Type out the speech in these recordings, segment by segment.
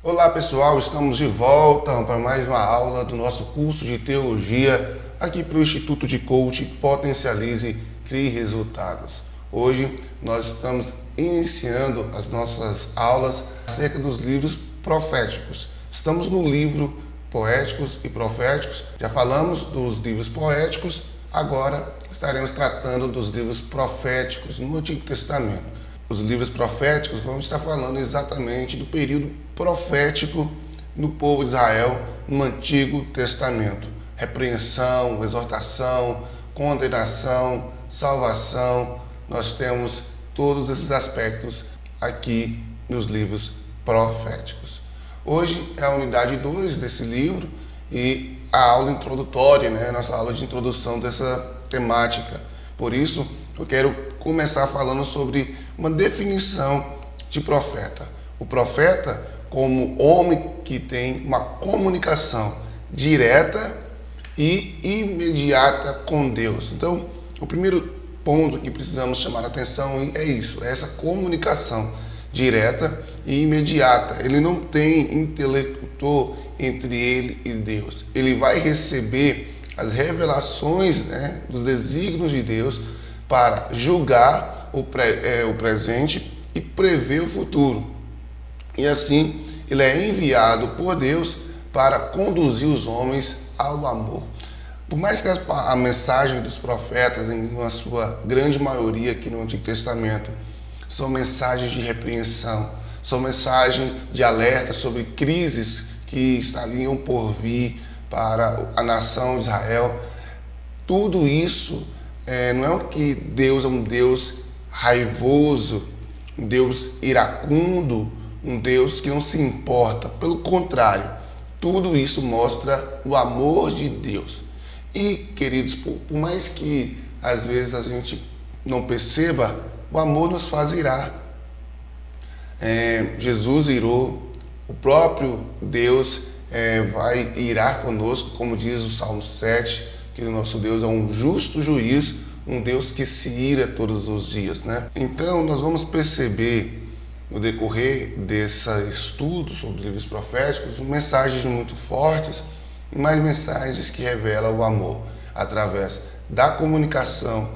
Olá pessoal, estamos de volta para mais uma aula do nosso curso de Teologia aqui para o Instituto de Coach Potencialize, Crie Resultados. Hoje nós estamos iniciando as nossas aulas acerca dos livros proféticos. Estamos no livro Poéticos e Proféticos, já falamos dos livros poéticos, agora estaremos tratando dos livros proféticos no Antigo Testamento. Os livros proféticos, vamos estar falando exatamente do período profético no povo de Israel no Antigo Testamento. Repreensão, exortação, condenação, salvação, nós temos todos esses aspectos aqui nos livros proféticos. Hoje é a unidade 2 desse livro e a aula introdutória, nossa aula de introdução dessa temática. Por isso, eu quero começar falando sobre uma definição de profeta. O profeta como homem que tem uma comunicação direta e imediata com Deus. Então, o primeiro ponto que precisamos chamar a atenção é isso, é essa comunicação direta e imediata. Ele não tem interlocutor entre ele e Deus. Ele vai receber as revelações, dos desígnios de Deus para julgar o presente e prever o futuro. E assim, ele é enviado por Deus para conduzir os homens ao amor. Por mais que a mensagem dos profetas, em sua grande maioria aqui no Antigo Testamento, são mensagens de repreensão, são mensagens de alerta sobre crises que estariam por vir para a nação de Israel, tudo isso não é o que Deus é um Deus raivoso, um Deus iracundo, um Deus que não se importa. Pelo contrário, tudo isso mostra o amor de Deus. E, queridos, por mais que às vezes a gente não perceba, o amor nos faz irar. Jesus irou, o próprio Deus vai irar conosco, como diz o Salmo 7, que o nosso Deus é um justo juiz, um Deus que se ira todos os dias, Então, nós vamos perceber, no decorrer desse estudo sobre livros proféticos, mensagens muito fortes, mas mensagens que revelam o amor, através da comunicação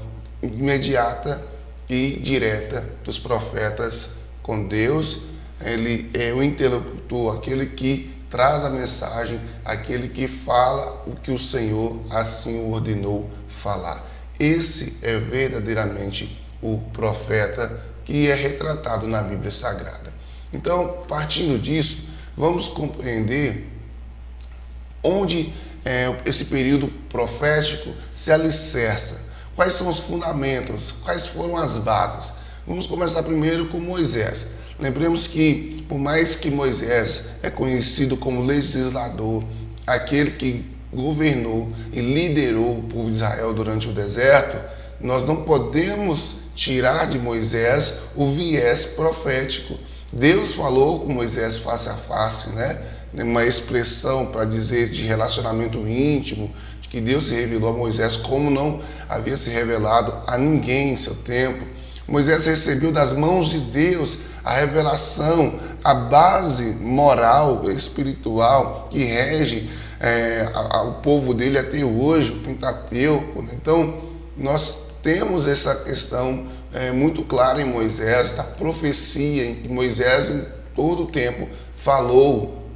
imediata e direta dos profetas com Deus. Ele é o interlocutor, aquele que traz a mensagem, aquele que fala o que o Senhor assim ordenou falar. Esse é verdadeiramente o profeta que é retratado na Bíblia Sagrada. Então, partindo disso, vamos compreender onde esse período profético se alicerça. Quais são os fundamentos? Quais foram as bases? Vamos começar primeiro com Moisés. Lembremos que, por mais que Moisés é conhecido como legislador, aquele que governou e liderou o povo de Israel durante o deserto, nós não podemos tirar de Moisés o viés profético. Deus falou com Moisés face a face, uma expressão para dizer de relacionamento íntimo, de que Deus se revelou a Moisés como não havia se revelado a ninguém em seu tempo. Moisés recebeu das mãos de Deus a revelação, a base moral, espiritual que rege o povo dele até hoje, o Pentateuco. Então, nós temos essa questão muito clara em Moisés, da profecia, em que Moisés em todo o tempo falou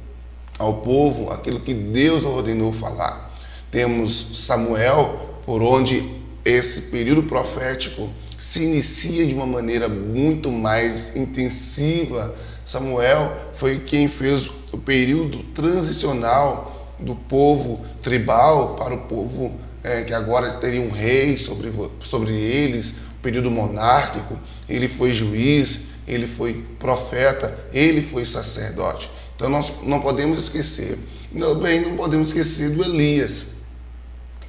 ao povo aquilo que Deus ordenou falar. Temos Samuel, por onde esse período profético se inicia de uma maneira muito mais intensiva. Samuel foi quem fez o período transicional do povo tribal para o povo que agora teria um rei sobre eles, o período monárquico. Ele foi juiz, ele foi profeta, ele foi sacerdote. Então nós não podemos esquecer, também não podemos esquecer do Elias,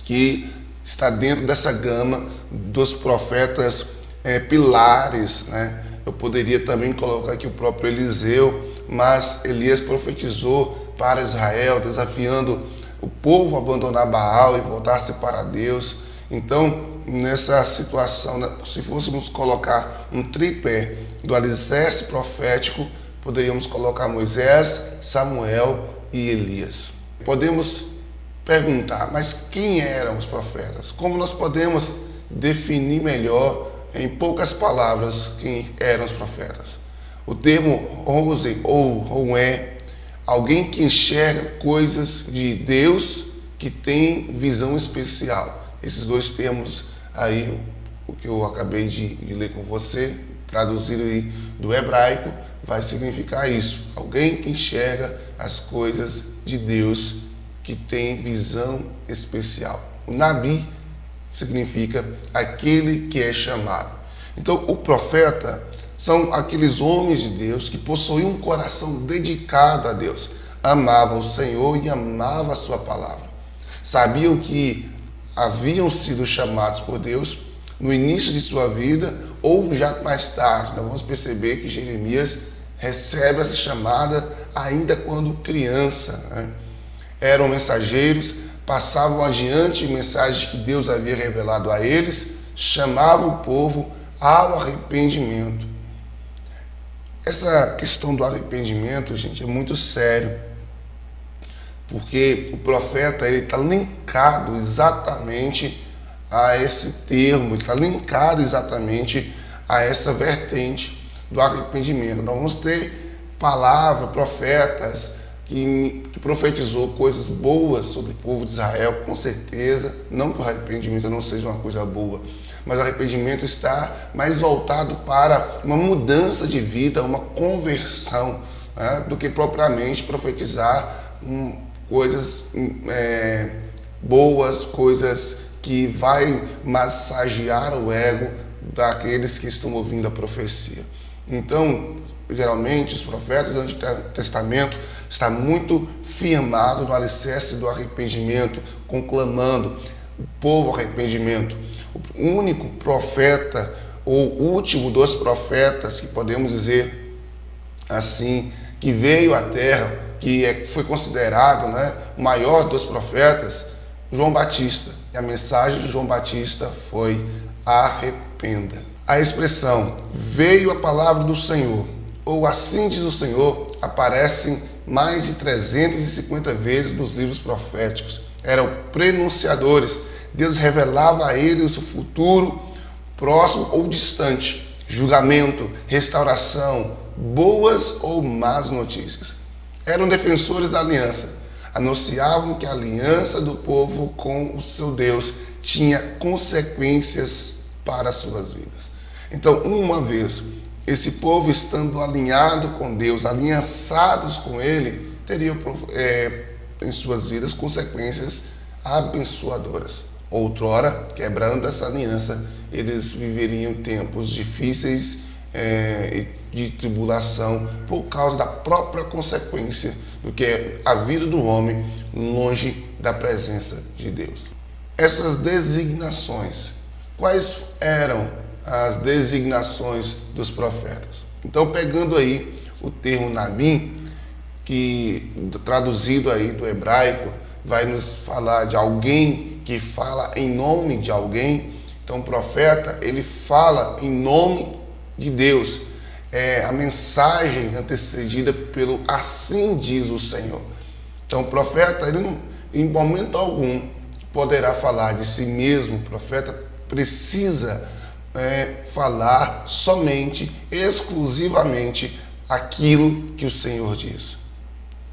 que está dentro dessa gama dos profetas pilares, Eu poderia também colocar aqui o próprio Eliseu, mas Elias profetizou para Israel, desafiando o povo a abandonar Baal e voltar-se para Deus. Então, nessa situação, se fôssemos colocar um tripé do alicerce profético, poderíamos colocar Moisés, Samuel e Elias. Podemos perguntar, mas quem eram os profetas? Como nós podemos definir melhor, em poucas palavras, quem eram os profetas? O termo rose ou é alguém que enxerga coisas de Deus, que tem visão especial. Esses dois termos aí, o que eu acabei de ler com você, traduzido aí do hebraico, vai significar isso. Alguém que enxerga as coisas de Deus, que tem visão especial. O Nabi significa aquele que é chamado. Então, o profeta são aqueles homens de Deus que possuíam um coração dedicado a Deus, amavam o Senhor e amavam a sua palavra. Sabiam que haviam sido chamados por Deus no início de sua vida ou já mais tarde. Nós vamos perceber que Jeremias recebe essa chamada ainda quando criança, né? Eram mensageiros, passavam adiante mensagens que Deus havia revelado a eles, chamavam o povo ao arrependimento. Essa questão do arrependimento, gente, é muito sério, porque o profeta está linkado exatamente a esse termo, ele está linkado exatamente a essa vertente do arrependimento. Nós vamos ter palavras, profetas que profetizou coisas boas sobre o povo de Israel, com certeza. Não que o arrependimento não seja uma coisa boa, mas o arrependimento está mais voltado para uma mudança de vida, uma conversão, né, do que propriamente profetizar coisas boas, coisas que vai massagear o ego daqueles que estão ouvindo a profecia. Então, geralmente, os profetas do Antigo Testamento estão muito firmados no alicerce do arrependimento, conclamando o povo ao arrependimento. O único profeta, ou último dos profetas, que podemos dizer assim, que veio à terra, que foi considerado, né, o maior dos profetas, João Batista. E a mensagem de João Batista foi: arrependa. A expressão veio a palavra do Senhor, ou assim diz o Senhor, aparecem mais de 350 vezes nos livros proféticos. Eram prenunciadores. Deus revelava a eles o futuro próximo ou distante, julgamento, restauração, boas ou más notícias. Eram defensores da aliança. Anunciavam que a aliança do povo com o seu Deus tinha consequências para as suas vidas. Então, uma vez esse povo estando alinhado com Deus, aliançados com Ele, teriam em suas vidas consequências abençoadoras. Outrora, quebrando essa aliança, eles viveriam tempos difíceis de tribulação por causa da própria consequência do que é a vida do homem longe da presença de Deus. Essas designações, quais eram as designações dos profetas? Então, pegando aí o termo Nabi, que traduzido aí do hebraico, vai nos falar de alguém que fala em nome de alguém. Então, o profeta, ele fala em nome de Deus. É a mensagem antecedida pelo assim diz o Senhor. Então, o profeta, ele não, em momento algum, poderá falar de si mesmo. O profeta precisa falar somente, exclusivamente, aquilo que o Senhor diz.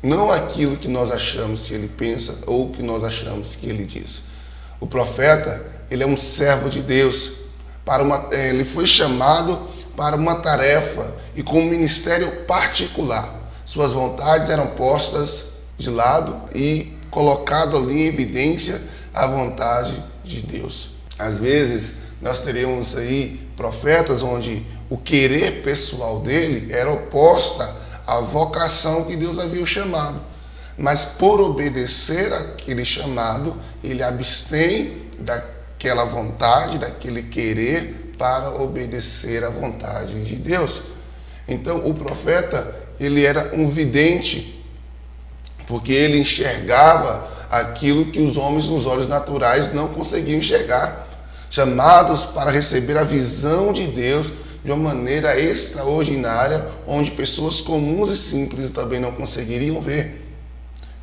Não aquilo que nós achamos que ele pensa ou que nós achamos que ele diz. O profeta, ele é um servo de Deus. Ele foi chamado para uma tarefa e com um ministério particular. Suas vontades eram postas de lado e colocado ali em evidência a vontade de Deus. Às vezes, nós teríamos aí profetas onde o querer pessoal dele era oposta à vocação que Deus havia chamado. Mas por obedecer àquele chamado, ele abstém daquela vontade, daquele querer, para obedecer à vontade de Deus. Então, o profeta, ele era um vidente, porque ele enxergava aquilo que os homens nos olhos naturais não conseguiam enxergar. Chamados para receber a visão de Deus de uma maneira extraordinária, onde pessoas comuns e simples também não conseguiriam ver.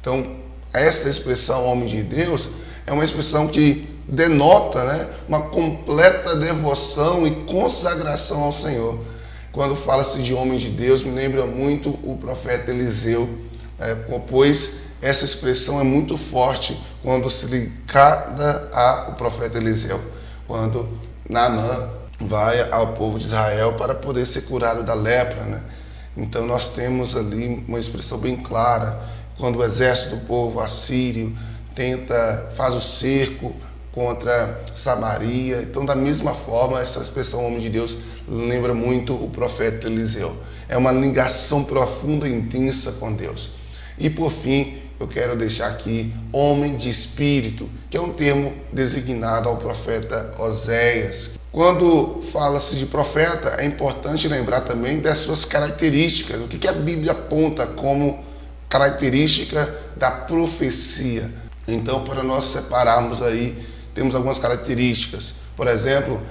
Então, esta expressão homem de Deus é uma expressão que denota, né, uma completa devoção e consagração ao Senhor. Quando fala-se de homem de Deus, me lembra muito o profeta Eliseu, pois essa expressão é muito forte quando se liga ao profeta Eliseu, quando Naamã vai ao povo de Israel para poder ser curado da lepra, né? Então nós temos ali uma expressão bem clara, quando o exército do povo assírio faz o cerco contra Samaria. Então, da mesma forma, essa expressão homem de Deus lembra muito o profeta Eliseu. É uma ligação profunda e intensa com Deus. E por fim, eu quero deixar aqui homem de espírito, que é um termo designado ao profeta Oséias. Quando fala-se de profeta, é importante lembrar também das suas características, o que a Bíblia aponta como característica da profecia. Então, para nós separarmos aí, temos algumas características. Por exemplo,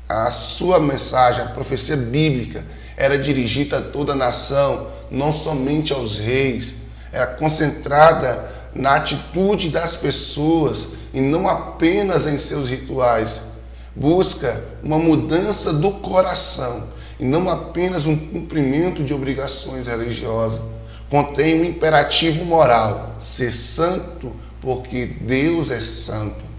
a sua mensagem, a profecia bíblica, era dirigida a toda a nação, não somente aos reis. Era concentrada na atitude das pessoas e não apenas em seus rituais. Busca uma mudança do coração e não apenas um cumprimento de obrigações religiosas. Contém um imperativo moral: ser santo porque Deus é santo.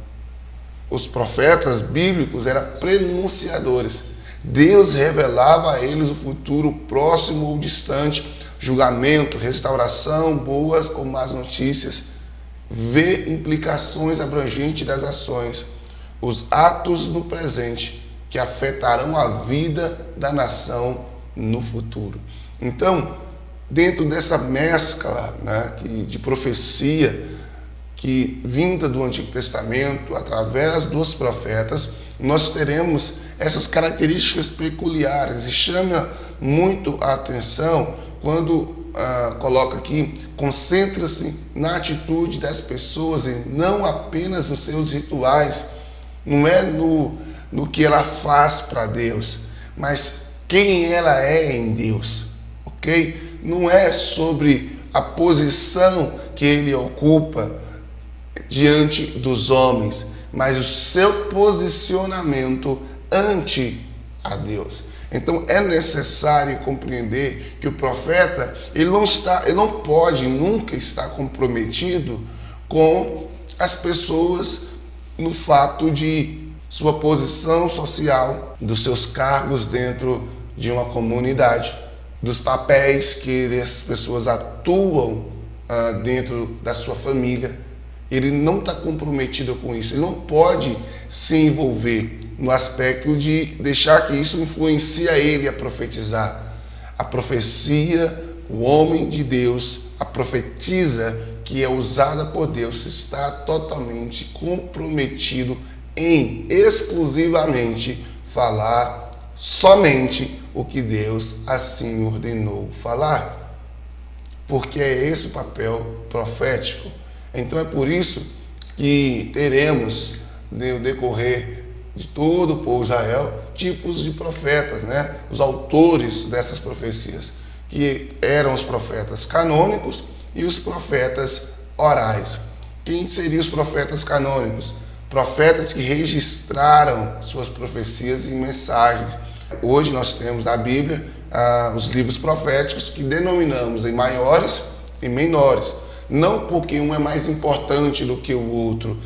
Os profetas bíblicos eram prenunciadores. Deus revelava a eles o futuro próximo ou distante, julgamento, restauração, boas ou más notícias. Vê implicações abrangentes das ações, os atos no presente que afetarão a vida da nação no futuro. Então, dentro dessa mescla, né, de profecia que vinda do Antigo Testamento, através dos profetas, nós teremos essas características peculiares. E chama muito a atenção quando coloca aqui: concentra-se na atitude das pessoas e não apenas nos seus rituais. Não é no que ela faz para Deus, mas quem ela é em Deus, ok? Não é sobre a posição que ele ocupa diante dos homens, mas o seu posicionamento ante a Deus. Então é necessário compreender que o profeta ele não pode nunca estar comprometido com as pessoas no fato de sua posição social, dos seus cargos dentro de uma comunidade, dos papéis que as pessoas atuam dentro da sua família. Ele não está comprometido com isso, ele não pode se envolver no aspecto de deixar que isso influencie a ele a profetizar. A profecia, o homem de Deus, a profetisa que é usada por Deus, está totalmente comprometido em exclusivamente falar somente o que Deus assim ordenou falar. Porque é esse o papel profético. Então é por isso que teremos, no decorrer de todo o povo de Israel, tipos de profetas, né? Os autores dessas profecias, que eram os profetas canônicos e os profetas orais. Quem seriam os profetas canônicos? Profetas que registraram suas profecias e mensagens. Hoje nós temos na Bíblia os livros proféticos que denominamos em maiores e menores. Não porque um é mais importante do que o outro,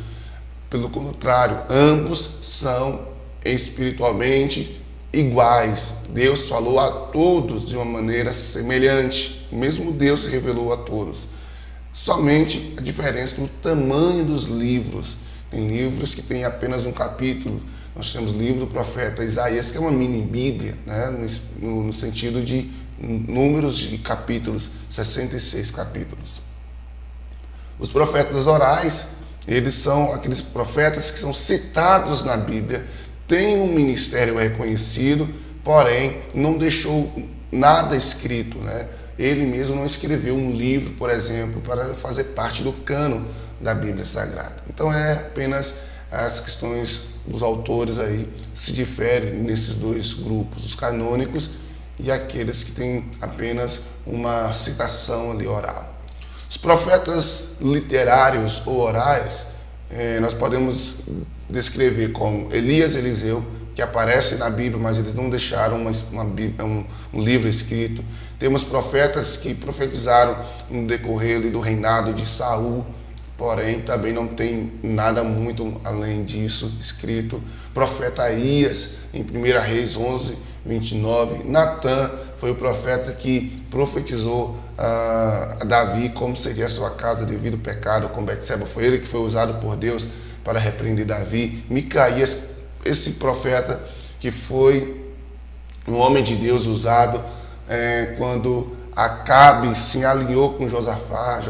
pelo contrário, ambos são espiritualmente iguais. Deus falou a todos de uma maneira semelhante, o mesmo Deus se revelou a todos. Somente a diferença no tamanho dos livros. Tem livros que têm apenas um capítulo. Nós temos o livro do profeta Isaías, que é uma mini Bíblia, né? no sentido de números de capítulos, 66 capítulos. Os profetas orais, eles são aqueles profetas que são citados na Bíblia, têm um ministério reconhecido, porém não deixou nada escrito, né? Ele mesmo não escreveu um livro, por exemplo, para fazer parte do cânon da Bíblia Sagrada. Então é apenas as questões dos autores aí se diferem nesses dois grupos, os canônicos e aqueles que têm apenas uma citação ali oral. Os profetas literários ou orais, nós podemos descrever como Elias e Eliseu, que aparecem na Bíblia, mas eles não deixaram um livro escrito. Temos profetas que profetizaram no decorrer ali do reinado de Saul, porém também não tem nada muito além disso escrito. Profeta Aías, em 1 Reis 11, 29. Natã foi o profeta que profetizou a Davi como seria a sua casa devido ao pecado com Betseba. Foi ele que foi usado por Deus para repreender Davi. Micaías, esse profeta que foi um homem de Deus usado quando Acabe se alinhou com Josafá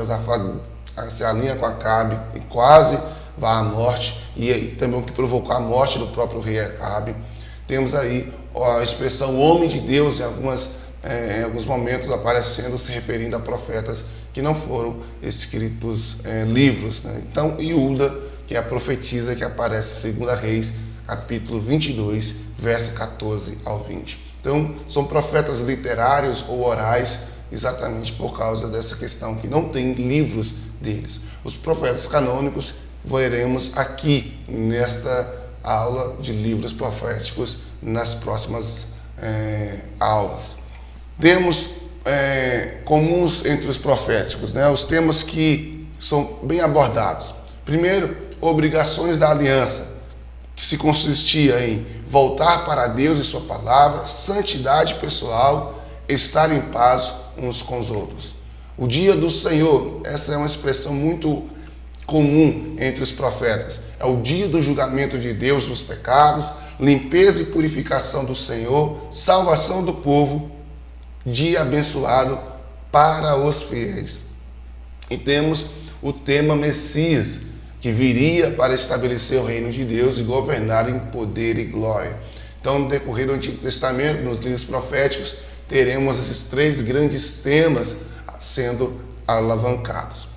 se alinha com Acabe e quase vai à morte, e aí também o que provocou a morte do próprio rei Acabe. Temos aí a expressão homem de Deus em alguns momentos aparecendo, se referindo a profetas que não foram escritos livros, né? Então, Iuda, que é a profetisa que aparece em 2 Reis, capítulo 22, verso 14 ao 20. Então, são profetas literários ou orais, exatamente por causa dessa questão que não tem livros deles. Os profetas canônicos veremos aqui nesta aula de livros proféticos nas próximas aulas. Temos comuns entre os proféticos, né? Os temas que são bem abordados. Primeiro, obrigações da aliança, que se consistia em voltar para Deus e sua palavra, santidade pessoal, estar em paz uns com os outros. O dia do Senhor, essa é uma expressão muito comum entre os profetas. É o dia do julgamento de Deus dos pecados, limpeza e purificação do Senhor, salvação do povo, dia abençoado para os fiéis. E temos o tema Messias, que viria para estabelecer o reino de Deus e governar em poder e glória. Então, no decorrer do Antigo Testamento, nos livros proféticos, teremos esses três grandes temas sendo alavancados.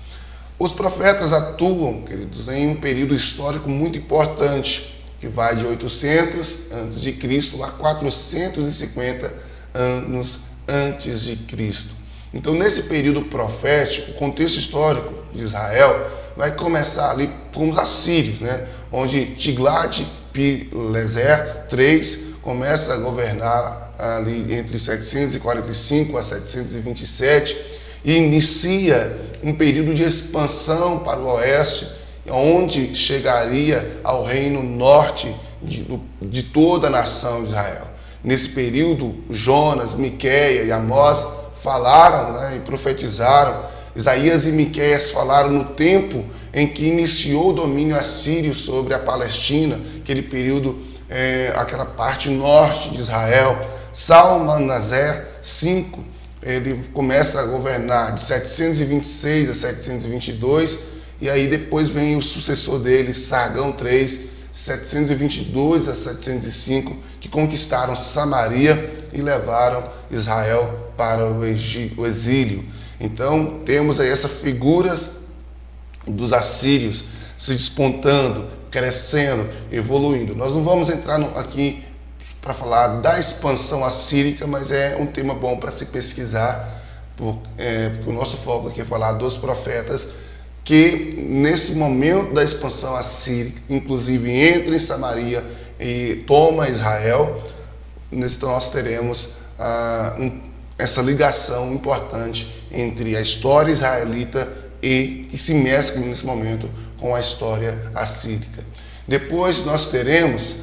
Os profetas atuam, queridos, em um período histórico muito importante, que vai de 800 a.C. a 450 anos antes de Cristo. Então, nesse período profético, o contexto histórico de Israel vai começar ali com os assírios, né? Onde Tiglat-Pileser III começa a governar ali entre 745 a 727 e inicia um período de expansão para o oeste, onde chegaria ao reino norte de toda a nação de Israel. Nesse período, Jonas, Miqueias e Amós falaram, né, e profetizaram. Isaías e Miqueias falaram no tempo em que iniciou o domínio assírio sobre a Palestina, aquele período, aquela parte norte de Israel. Salmanaser V, ele começa a governar de 726 a 722, e aí depois vem o sucessor dele, Sargão III, 722 a 705, que conquistaram Samaria e levaram Israel para o exílio. Então, temos aí essa figura dos assírios se despontando, crescendo, evoluindo. Nós não vamos entrar aqui para falar da expansão assírica, mas é um tema bom para se pesquisar, porque o nosso foco aqui é falar dos profetas que, nesse momento da expansão assírica, inclusive entra em Samaria e toma Israel. Então, nós teremos essa ligação importante entre a história israelita e que se mescla nesse momento com a história assírica. Depois nós teremos,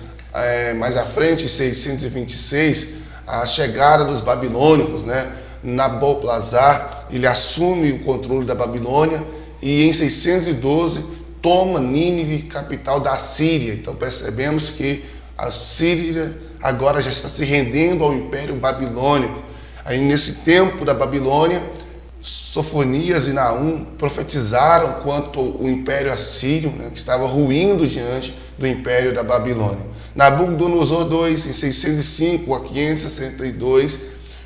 mais à frente, em 626, a chegada dos babilônicos, né? Nabopolassar, ele assume o controle da Babilônia e em 612 toma Nínive, capital da Síria. Então percebemos que a Síria agora já está se rendendo ao Império Babilônico. Aí nesse tempo da Babilônia, Sofonias e Naum profetizaram quanto o Império Assírio, né, que estava ruindo diante do Império da Babilônia. Nabucodonosor II, em 605 a 562,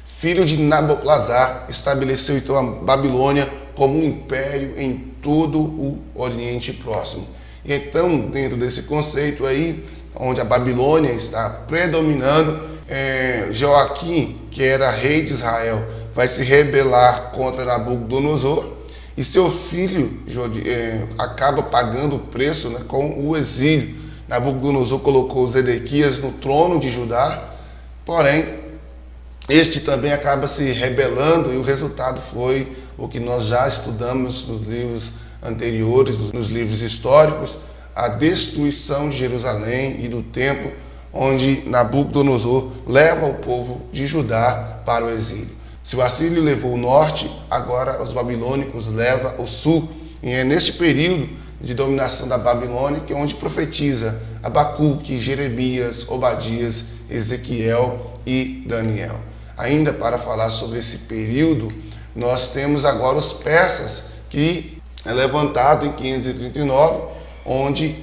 filho de Nabopolassar, estabeleceu então a Babilônia como um império em todo o Oriente Próximo. E então, dentro desse conceito aí, onde a Babilônia está predominando, Joaquim, que era rei de Israel, vai se rebelar contra Nabucodonosor e seu filho acaba pagando o preço, né, com o exílio. Nabucodonosor colocou Zedequias no trono de Judá, porém este também acaba se rebelando e o resultado foi o que nós já estudamos nos livros anteriores, nos livros históricos, a destruição de Jerusalém e do templo, onde Nabucodonosor leva o povo de Judá para o exílio. Se o Assírio levou o norte, agora os babilônicos levam o sul. E é neste período de dominação da Babilônia que onde profetiza Abacuque, Jeremias, Obadias, Ezequiel e Daniel. Ainda para falar sobre esse período, nós temos agora os persas, que é levantado em 539, onde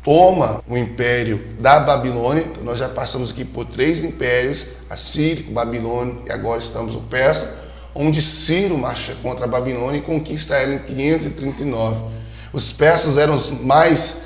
toma o império da Babilônia. Então, nós já passamos aqui por 3 impérios, assírico, babilônico e agora estamos no persa, onde Ciro marcha contra a Babilônia e conquista ela em 539. Os persas eram os mais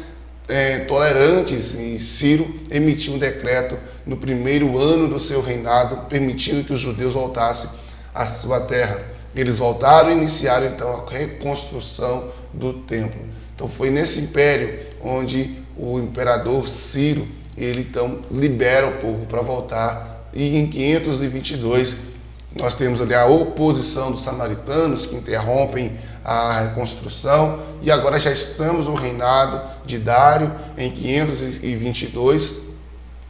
tolerantes e Ciro emitiu um decreto no primeiro ano do seu reinado, permitindo que os judeus voltassem à sua terra. Eles voltaram e iniciaram então a reconstrução do templo. Então foi nesse império onde o imperador Ciro, ele então libera o povo para voltar, e em 522 nós temos ali a oposição dos samaritanos que interrompem a reconstrução, e agora já estamos no reinado de Dário em 522,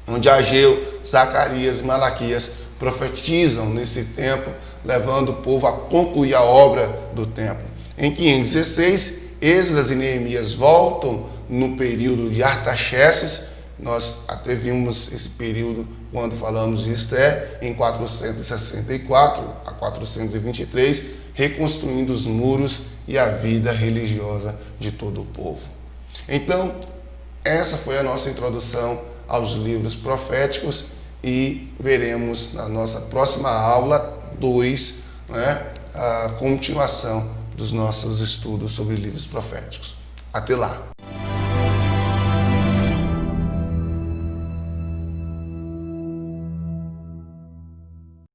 onde Ageu, Zacarias e Malaquias profetizam nesse tempo, levando o povo a concluir a obra do templo. Em 516, Esdras e Neemias voltam no período de Artaxerxes. Nós até vimos esse período quando falamos de Esther, em 464 a 423, reconstruindo os muros e a vida religiosa de todo o povo. Então, essa foi a nossa introdução aos livros proféticos e veremos na nossa próxima aula 2, né, a continuação dos nossos estudos sobre livros proféticos. Até lá!